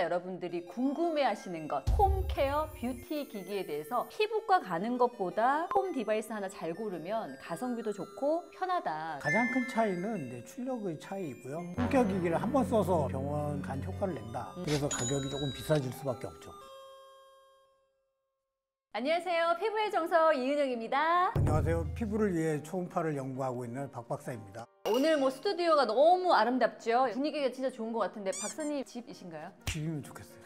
여러분들이 궁금해하시는 것, 홈케어 뷰티 기기에 대해서 피부과 가는 것보다 홈 디바이스 하나 잘 고르면 가성비도 좋고 편하다. 가장 큰 차이는 이제 출력의 차이이고요. 홈케어 기기를 한 번 써서 병원 간 효과를 낸다. 그래서 가격이 조금 비싸질 수밖에 없죠. 안녕하세요. 피부의 정석 이은영입니다. 안녕하세요. 피부를 위해 초음파를 연구하고 있는 박 박사입니다. 오늘 스튜디오가 너무 아름답죠? 분위기가 진짜 좋은 것 같은데 박사님 집이신가요? 집이면 좋겠어요.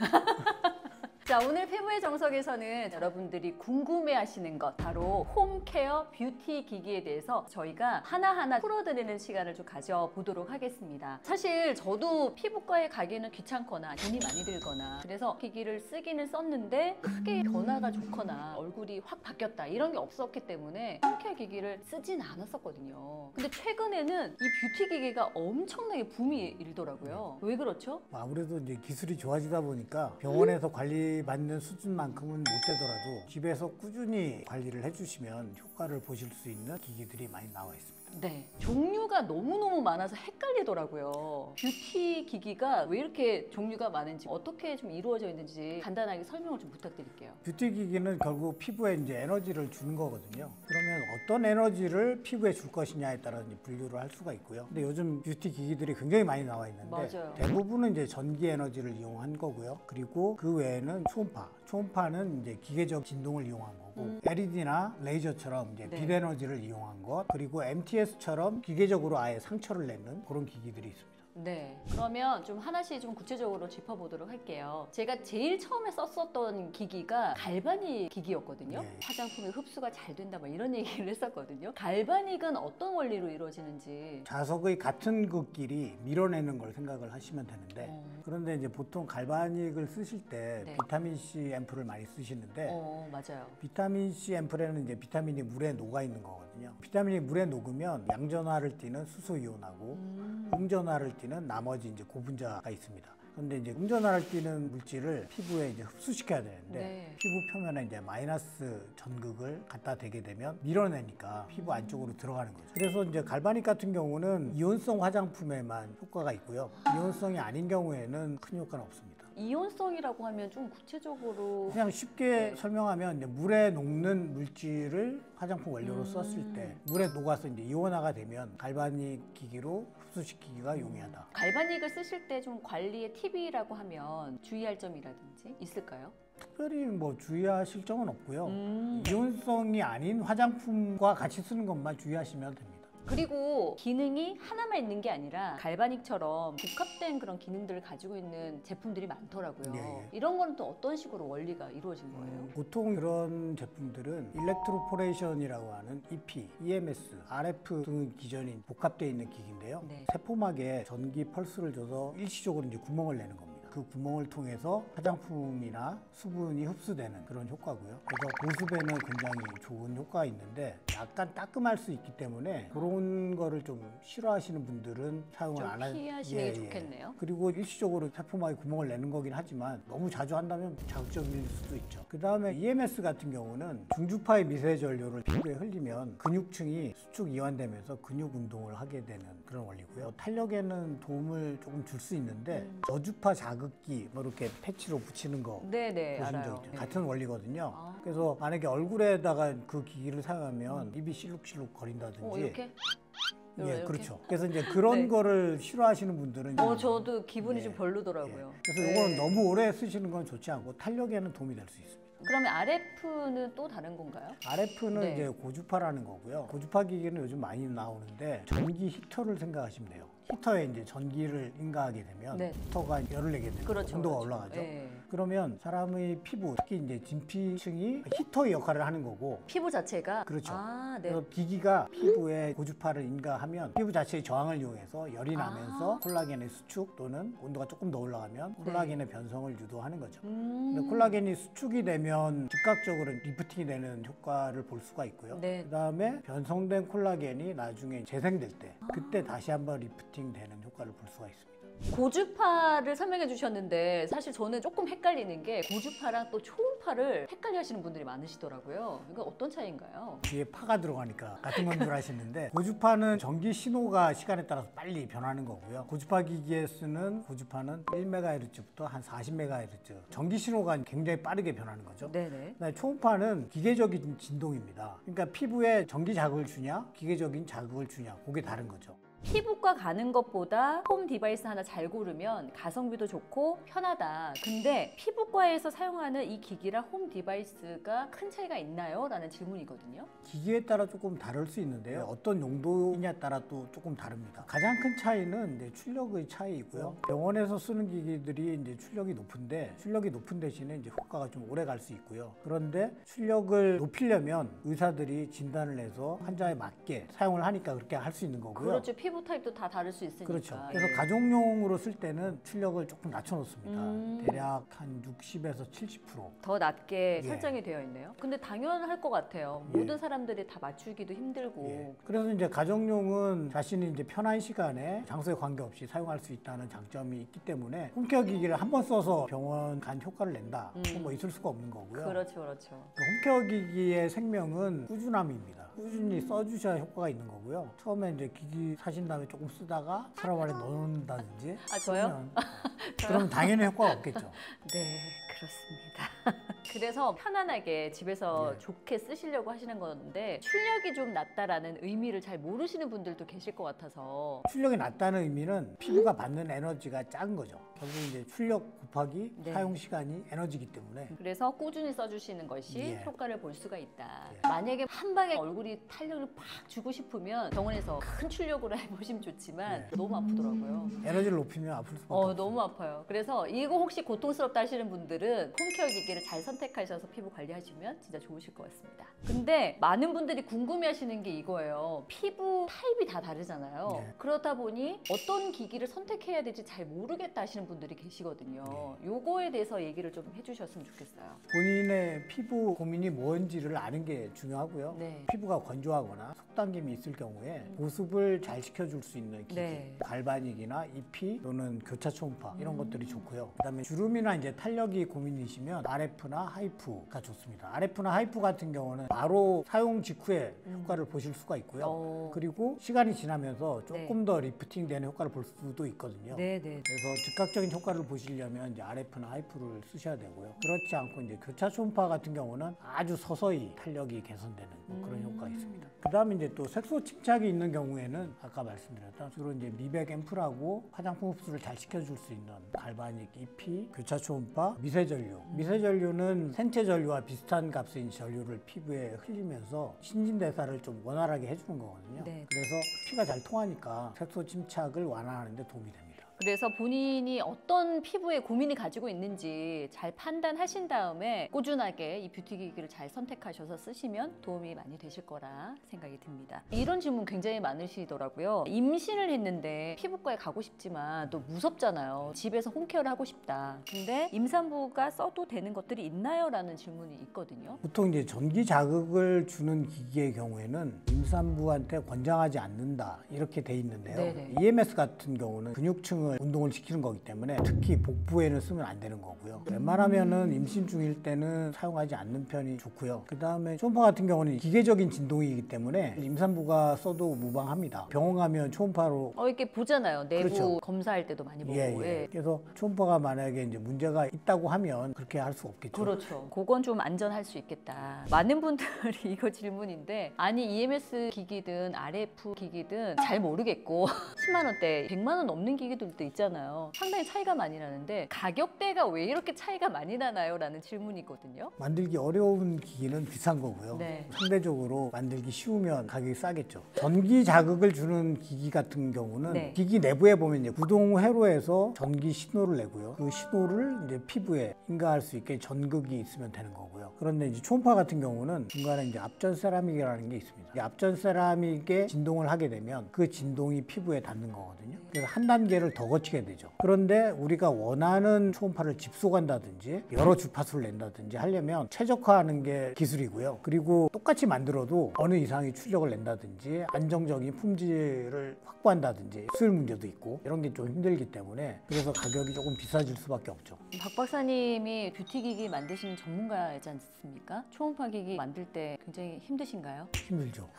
자, 오늘 피부의 정석에서는 여러분들이 궁금해하시는 것, 바로 홈케어 뷰티 기기에 대해서 저희가 하나하나 풀어드리는 시간을 좀 가져보도록 하겠습니다. 사실 저도 피부과에 가기는 귀찮거나 돈이 많이 들거나 그래서 기기를 쓰기는 썼는데 크게 변화가 좋거나 얼굴이 확 바뀌었다 이런 게 없었기 때문에 홈케어 기기를 쓰진 않았었거든요. 근데 최근에는 이 뷰티 기기가 엄청나게 붐이 일더라고요. 왜 그렇죠? 아무래도 이제 기술이 좋아지다 보니까 병원에서 관리받는 수준만큼은 못 되더라도 집에서 꾸준히 관리를 해주시면 효과를 보실 수 있는 기기들이 많이 나와 있습니다. 네, 종류가 너무너무 많아서 헷갈리더라고요. 뷰티 기기가 왜 이렇게 종류가 많은지, 어떻게 좀 이루어져 있는지 간단하게 설명을 좀 부탁드릴게요. 뷰티 기기는 결국 피부에 이제 에너지를 주는 거거든요. 그러면 어떤 에너지를 피부에 줄 것이냐에 따라 이제 분류를 할 수가 있고요. 근데 요즘 뷰티 기기들이 굉장히 많이 나와 있는데 맞아요. 대부분은 이제 전기 에너지를 이용한 거고요. 그리고 그 외에는 초음파는 이제 기계적 진동을 이용한 거고 LED나 레이저처럼 이제 네. 빛 에너지를 이용한 것, 그리고 MTS처럼 기계적으로 아예 상처를 내는 그런 기기들이 있습니다. 네, 그러면 좀 하나씩 좀 구체적으로 짚어보도록 할게요. 제가 제일 처음에 썼었던 기기가 갈바닉 기기였거든요. 네. 화장품의 흡수가 잘 된다 뭐 이런 얘기를 했었거든요. 갈바닉은 어떤 원리로 이루어지는지. 자석의 같은 극끼리 밀어내는 걸 생각을 하시면 되는데 그런데 이제 보통 갈바닉을 쓰실 때 네. 비타민C 앰플을 많이 쓰시는데 맞아요. 비타민C 앰플에는 이제 비타민이 물에 녹아 있는 거거든요. 비타민이 물에 녹으면 양전하를 띠는 수소이온하고 음전하를 띠는 나머지 이제 고분자가 있습니다. 그런데 이제 음전하를 띠는 물질을 피부에 이제 흡수시켜야 되는데 네. 피부 표면에 이제 마이너스 전극을 갖다 대게 되면 밀어내니까 피부 안쪽으로 들어가는 거죠. 그래서 이제 갈바닉 같은 경우는 이온성 화장품에만 효과가 있고요. 이온성이 아닌 경우에는 큰 효과는 없습니다. 이온성이라고 하면 좀 구체적으로 그냥 쉽게 설명하면 이제 물에 녹는 물질을 화장품 원료로 썼을 때 물에 녹아서 이제 이온화가 되면 갈바닉 기기로 흡수시키기가 용이하다. 갈바닉을 쓰실 때 좀 관리의 팁이라고 하면 주의할 점이라든지 있을까요? 특별히 뭐 주의하실 점은 없고요. 이온성이 아닌 화장품과 같이 쓰는 것만 주의하시면 됩니다. 그리고 기능이 하나만 있는 게 아니라 갈바닉처럼 복합된 그런 기능들을 가지고 있는 제품들이 많더라고요. 예. 이런 거는 또 어떤 식으로 원리가 이루어진 거예요? 보통 이런 제품들은 일렉트로포레이션이라고 하는 EP, EMS, RF 등의 기전이 복합되어 있는 기기인데요. 네. 세포막에 전기 펄스를 줘서 일시적으로 이제 구멍을 내는 겁니다. 그 구멍을 통해서 화장품이나 수분이 흡수되는 그런 효과고요. 그래서 보습에는 굉장히 좋은 효과가 있는데 약간 따끔할 수 있기 때문에 그런 거를 좀 싫어하시는 분들은 사용을 안 하는 피하시는 게 좋겠네요. 그리고 일시적으로 세포막에 구멍을 내는 거긴 하지만 너무 자주 한다면 자극적일 수도 있죠. 그 다음에 EMS 같은 경우는 중주파의 미세 전류를 피부에 흘리면 근육층이 수축 이완되면서 근육 운동을 하게 되는 그런 원리고요. 탄력에는 도움을 조금 줄 수 있는데 저주파 자극기 뭐 이렇게 패치로 붙이는 거 네네, 보신 적 알아요. 있죠? 네. 같은 원리거든요. 그래서 만약에 얼굴에다가 그 기기를 사용하면 입이 실룩실룩 거린다든지 이렇게? 예, 이렇게? 그렇죠. 그래서 이제 그런 네. 거를 싫어하시는 분들은 저도 기분이 예, 좀 별로더라고요. 그래서 이거는 너무 오래 쓰시는 건 좋지 않고 탄력에는 도움이 될 수 있습니다. 그러면 RF는 또 다른 건가요? RF는 네. 이제 고주파라는 거고요. 고주파 기기는 요즘 많이 나오는데 전기 히터를 생각하시면 돼요. 히터에 이제 전기를 인가하게 되면 네. 히터가 열을 내게 되면 그렇죠, 온도가 그렇죠. 올라가죠. 예. 그러면 사람의 피부, 특히 이제 진피층이 히터의 역할을 하는 거고 피부 자체가 그렇죠. 아, 네. 그래서 기기가 피부에 고주파를 인가하면 피부 자체의 저항을 이용해서 열이 나면서 콜라겐의 수축 또는 온도가 조금 더 올라가면 콜라겐의 변성을 유도하는 거죠. 근데 콜라겐이 수축이 되면 즉각적으로 리프팅이 되는 효과를 볼 수가 있고요. 네. 그다음에 변성된 콜라겐이 나중에 재생될 때 그때 다시 한번 리프팅 되는 효과를 볼 수가 있습니다. 고주파를 설명해 주셨는데 사실 저는 조금 헷갈리는 게 고주파랑 또 초음파를 헷갈려 하시는 분들이 많으시더라고요. 이거 어떤 차이인가요? 뒤에 파가 들어가니까 같은 건 줄 아시는데 고주파는 전기 신호가 시간에 따라서 빨리 변하는 거고요. 고주파 기기에 쓰는 고주파는 1MHz부터 한 40MHz 전기 신호가 굉장히 빠르게 변하는 거죠. 네네. 그다음에 초음파는 기계적인 진동입니다. 그러니까 피부에 전기 자극을 주냐 기계적인 자극을 주냐 그게 다른 거죠. 피부과 가는 것보다 홈 디바이스 하나 잘 고르면 가성비도 좋고 편하다. 근데 피부과에서 사용하는 이 기기랑 홈 디바이스가 큰 차이가 있나요? 라는 질문이거든요. 기기에 따라 조금 다를 수 있는데요. 어떤 용도냐에 따라 또 조금 다릅니다. 가장 큰 차이는 이제 출력의 차이이고요. 병원에서 쓰는 기기들이 이제 출력이 높은 대신에 이제 효과가 좀 오래 갈 수 있고요. 그런데 출력을 높이려면 의사들이 진단을 해서 환자에 맞게 사용을 하니까 그렇게 할 수 있는 거고요. 그렇죠. 피부 타입도 다 다를 수 있으니까. 그렇죠. 그래서 예. 가정용으로 쓸 때는 출력을 조금 낮춰놓습니다. 대략 한 60에서 70%. 더 낮게 예. 설정이 되어 있네요. 근데 당연할 것 같아요. 예. 모든 사람들이 다 맞추기도 힘들고. 예. 그래서 이제 가정용은 자신이 이제 편한 시간에 장소에 관계없이 사용할 수 있다는 장점이 있기 때문에 홈케어 기기를 한 번 써서 병원 간 효과를 낸다. 뭐 있을 수가 없는 거고요. 그렇죠, 그렇죠. 홈케어 기기의 생명은 꾸준함입니다. 꾸준히 써주셔야 효과가 있는 거고요. 처음에 이제 기기 사신 다음에 조금 쓰다가 서랍 안에 넣는다든지 아, 저요? 그러면 당연히 효과가 없겠죠. 네, 그렇습니다. 그래서 편안하게 집에서 네. 좋게 쓰시려고 하시는 건데 출력이 좀 낮다라는 의미를 잘 모르시는 분들도 계실 것 같아서. 출력이 낮다는 의미는 피부가 받는 에너지가 작은 거죠. 결국 이제 출력 곱하기 네. 사용 시간이 에너지이기 때문에 그래서 꾸준히 써주시는 것이 예. 효과를 볼 수가 있다. 예. 만약에 한 방에 얼굴이 탄력을 팍 주고 싶으면 병원에서 큰 출력으로 해보시면 좋지만 예. 너무 아프더라고요. 에너지를 높이면 아플 수밖에 없어요. 너무 아파요. 그래서 이거 혹시 고통스럽다 하시는 분들은 홈케어 기기를 잘 선택하셔서 피부 관리하시면 진짜 좋으실 것 같습니다. 근데 많은 분들이 궁금해하시는 게 이거예요. 피부 타입이 다 다르잖아요. 네. 그렇다 보니 어떤 기기를 선택해야 될지 잘 모르겠다 하시는 분들이 계시거든요. 요거에 대해서 얘기를 좀 해주셨으면 좋겠어요. 본인의 피부 고민이 뭔지를 아는 게 중요하고요. 네. 피부가 건조하거나 속당김이 있을 경우에 보습을 잘 시켜줄 수 있는 기기, 네. 갈바닉이나 EP 또는 교차 초음파 이런 것들이 좋고요. 그다음에 주름이나 이제 탄력이 고민이시면 RF나 하이프가 좋습니다. RF나 하이프 같은 경우는 바로 사용 직후에 효과를 보실 수가 있고요. 그리고 시간이 지나면서 조금 더 리프팅되는 효과를 볼 수도 있거든요. 네네. 그래서 즉각적인 효과를 보시려면 이제 RF나 하이프를 쓰셔야 되고요. 그렇지 않고 이제 교차 초음파 같은 경우는 아주 서서히 탄력이 개선되는 뭐 그런 효과가 있습니다. 그다음에 이제 또 색소 침착이 있는 경우에는 아까 말씀드렸던 주로 이제 미백 앰플하고 화장품 흡수를 잘 시켜줄 수 있는 갈바닉, EP, 교차 초음파, 미세전류. 미세전류는 생체 전류와 비슷한 값인 전류를 피부에 흘리면서 신진대사를 좀 원활하게 해주는 거거든요. 네. 그래서 피가 잘 통하니까 색소 침착을 완화하는 데 도움이 됩니다. 그래서 본인이 어떤 피부에 고민이 가지고 있는지 잘 판단하신 다음에 꾸준하게 이 뷰티 기기를 잘 선택하셔서 쓰시면 도움이 많이 되실 거라 생각이 듭니다. 이런 질문 굉장히 많으시더라고요. 임신을 했는데 피부과에 가고 싶지만 또 무섭잖아요. 집에서 홈케어를 하고 싶다. 근데 임산부가 써도 되는 것들이 있나요? 라는 질문이 있거든요. 보통 이제 전기 자극을 주는 기기의 경우에는 임산부한테 권장하지 않는다 이렇게 돼 있는데요. 네네. EMS 같은 경우는 근육층을 운동을 시키는 거기 때문에 특히 복부에는 쓰면 안 되는 거고요. 웬만하면은 임신 중일 때는 사용하지 않는 편이 좋고요. 그 다음에 초음파 같은 경우는 기계적인 진동이기 때문에 임산부가 써도 무방합니다. 병원 가면 초음파로 이렇게 보잖아요. 내부 그렇죠. 검사할 때도 많이 보고. 예. 그래서 초음파가 만약에 이제 문제가 있다고 하면 그렇게 할 수 없겠죠. 그렇죠. 그건 좀 안전할 수 있겠다. 많은 분들이 이거 질문인데 아니 EMS 기기든 RF 기기든 잘 모르겠고 10만 원대, 100만 원 넘는 기기들도 있잖아요. 상당히 차이가 많이 나는데 가격대가 왜 이렇게 차이가 많이 나나요? 라는 질문이거든요. 만들기 어려운 기기는 비싼 거고요. 네. 상대적으로 만들기 쉬우면 가격이 싸겠죠. 전기 자극을 주는 기기 같은 경우는 네. 기기 내부에 보면 이제 구동 회로에서 전기 신호를 내고요. 그 신호를 이제 피부에 인가할 수 있게 전극이 있으면 되는 거고요. 그런데 이제 초음파 같은 경우는 중간에 이제 앞전 세라믹이라는 게 있습니다. 이 앞전 세라믹에 진동을 하게 되면 그 진동이 피부에 닿는 거거든요. 그래서 한 단계를 더 거치게 되죠. 그런데 우리가 원하는 초음파를 집속한다든지 여러 주파수를 낸다든지 하려면 최적화하는 게 기술이고요. 그리고 똑같이 만들어도 어느 이상의 출력을 낸다든지 안정적인 품질을 확보한다든지 수율 문제도 있고 이런 게 좀 힘들기 때문에 그래서 가격이 조금 비싸질 수밖에 없죠. 박 박사님이 뷰티 기기 만드시는 전문가이지 않습니까? 초음파 기기 만들 때 굉장히 힘드신가요? 힘들죠.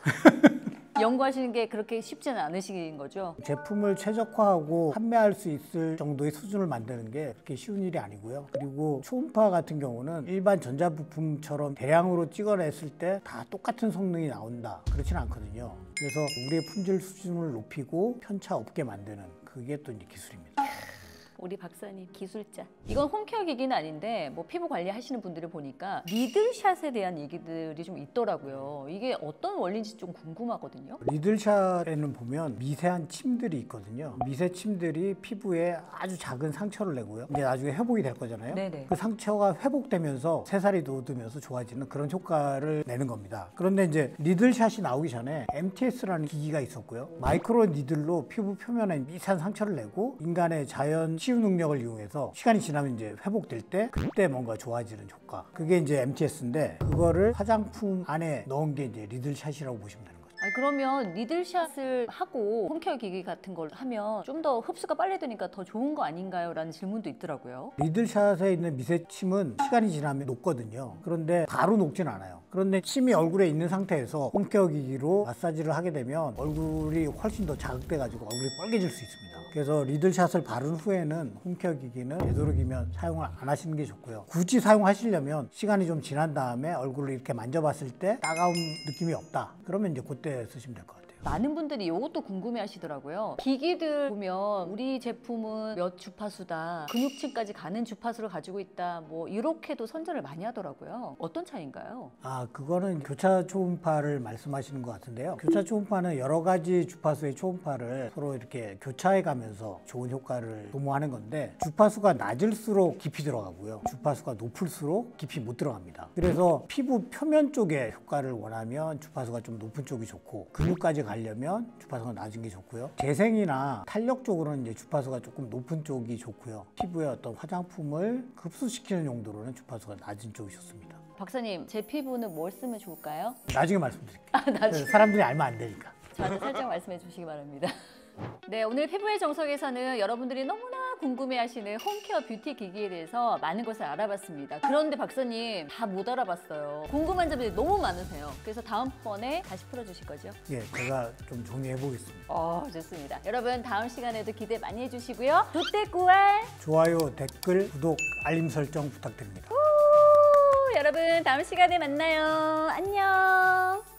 연구하시는 게 그렇게 쉽지는 않으신 거죠? 제품을 최적화하고 판매할 수 있을 정도의 수준을 만드는 게 그렇게 쉬운 일이 아니고요. 그리고 초음파 같은 경우는 일반 전자부품처럼 대량으로 찍어냈을 때 다 똑같은 성능이 나온다. 그렇지는 않거든요. 그래서 우리의 품질 수준을 높이고 편차 없게 만드는 그게 또 이제 기술입니다. 우리 박사님 기술자. 이건 홈케어 기기는 아닌데 뭐 피부 관리하시는 분들을 보니까 니들샷에 대한 얘기들이 좀 있더라고요. 이게 어떤 원리인지 좀 궁금하거든요. 리들샷에는 보면 미세한 침들이 있거든요. 미세 침들이 피부에 아주 작은 상처를 내고요. 이제 나중에 회복이 될 거잖아요. 네네. 그 상처가 회복되면서 새살이 돋으면서 좋아지는 그런 효과를 내는 겁니다. 그런데 이제 리들샷이 나오기 전에 MTS라는 기기가 있었고요. 마이크로 니들로 피부 표면에 미세한 상처를 내고 인간의 자연 치유 능력을 이용해서 시간이 지나면 이제 회복될 때 그때 뭔가 좋아지는 효과. 그게 이제 MTS인데 그거를 화장품 안에 넣은 게 이제 리들샷이라고 보시면 되는 거죠. 그러면 니들샷을 하고 홈케어 기기 같은 걸 하면 좀 더 흡수가 빨리 되니까 더 좋은 거 아닌가요? 라는 질문도 있더라고요. 리들샷에 있는 미세침은 시간이 지나면 녹거든요. 그런데 바로 녹진 않아요. 그런데 침이 얼굴에 있는 상태에서 홈케어 기기로 마사지를 하게 되면 얼굴이 훨씬 더 자극돼가지고 얼굴이 빨개질 수 있습니다. 그래서 리들샷을 바른 후에는 홈케어 기기는 되도록이면 사용을 안 하시는 게 좋고요. 굳이 사용하시려면 시간이 좀 지난 다음에 얼굴을 이렇게 만져봤을 때 따가운 느낌이 없다. 그러면 이제 그때 쓰시면 될 것 같아요. 많은 분들이 이것도 궁금해 하시더라고요. 기기들 보면 우리 제품은 몇 주파수다, 근육층까지 가는 주파수를 가지고 있다, 뭐 이렇게도 선전을 많이 하더라고요. 어떤 차이인가요? 그거는 교차 초음파를 말씀하시는 것 같은데요. 교차 초음파는 여러 가지 주파수의 초음파를 서로 이렇게 교차해 가면서 좋은 효과를 도모하는 건데 주파수가 낮을수록 깊이 들어가고요. 주파수가 높을수록 깊이 못 들어갑니다. 그래서 피부 표면 쪽에 효과를 원하면 주파수가 좀 높은 쪽이 좋고 근육까지 가려면 주파수가 낮은 게 좋고요. 재생이나 탄력 쪽으로는 이제 주파수가 조금 높은 쪽이 좋고요. 피부에 어떤 화장품을 흡수시키는 용도로는 주파수가 낮은 쪽이 좋습니다. 박사님, 제 피부는 뭘 쓰면 좋을까요? 나중에 말씀드릴게요. 나중에. 사람들이 알면 안 되니까. 저한테 살짝 말씀해 주시기 바랍니다. 네, 오늘 피부의 정석에서는 여러분들이 너무나 궁금해하시는 홈케어 뷰티 기기에 대해서 많은 것을 알아봤습니다. 그런데 박사님 다 못 알아봤어요. 궁금한 점들이 너무 많으세요. 그래서 다음번에 다시 풀어주실 거죠? 예, 제가 좀 정리해 보겠습니다. 좋습니다. 여러분 다음 시간에도 기대 많이 해주시고요. 굿데꾸알 좋아요, 댓글, 구독, 알림 설정 부탁드립니다. 여러분 다음 시간에 만나요. 안녕.